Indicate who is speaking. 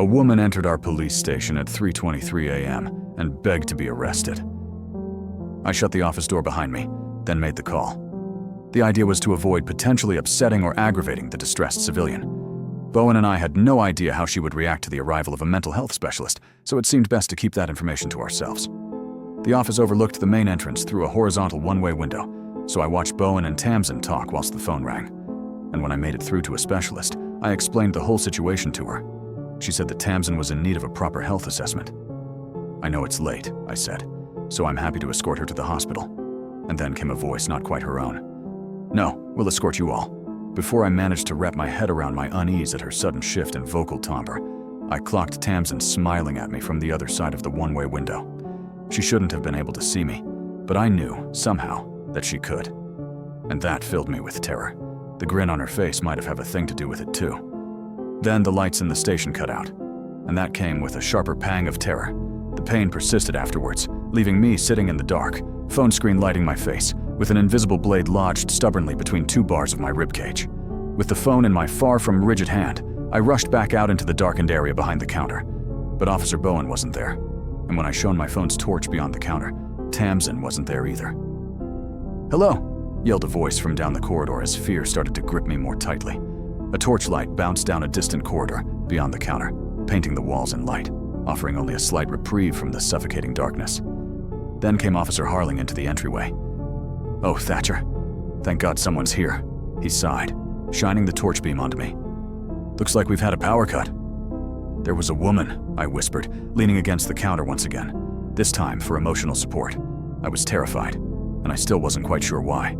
Speaker 1: A woman entered our police station at 3:23 a.m. and begged to be arrested. I shut the office door behind me, then made the call. The idea was to avoid potentially upsetting or aggravating the distressed civilian. Bowen and I had no idea how she would react to the arrival of a mental health specialist, so it seemed best to keep that information to ourselves. The office overlooked the main entrance through a horizontal one-way window, so I watched Bowen and Tamsin talk whilst the phone rang. And when I made it through to a specialist, I explained the whole situation to her. She said that Tamsin was in need of a proper health assessment. "I know it's late," I said, "so I'm happy to escort her to the hospital." And then came a voice not quite her own. "No, we'll escort you all." Before I managed to wrap my head around my unease at her sudden shift in vocal timbre, I clocked Tamsin smiling at me from the other side of the one-way window. She shouldn't have been able to see me, but I knew, somehow, that she could. And that filled me with terror. The grin on her face might have a thing to do with it too. Then the lights in the station cut out, and that came with a sharper pang of terror. The pain persisted afterwards, leaving me sitting in the dark, phone screen lighting my face, with an invisible blade lodged stubbornly between two bars of my ribcage. With the phone in my far from rigid hand, I rushed back out into the darkened area behind the counter. But Officer Bowen wasn't there, and when I shone my phone's torch beyond the counter, Tamsin wasn't there either. "Hello," yelled a voice from down the corridor as fear started to grip me more tightly. A torchlight bounced down a distant corridor beyond the counter, painting the walls in light, offering only a slight reprieve from the suffocating darkness. Then came Officer Harling into the entryway. "Oh, Thatcher. Thank God someone's here," he sighed, shining the torch beam onto me. "Looks like we've had a power cut." "There was a woman," I whispered, leaning against the counter once again, this time for emotional support. I was terrified, and I still wasn't quite sure why.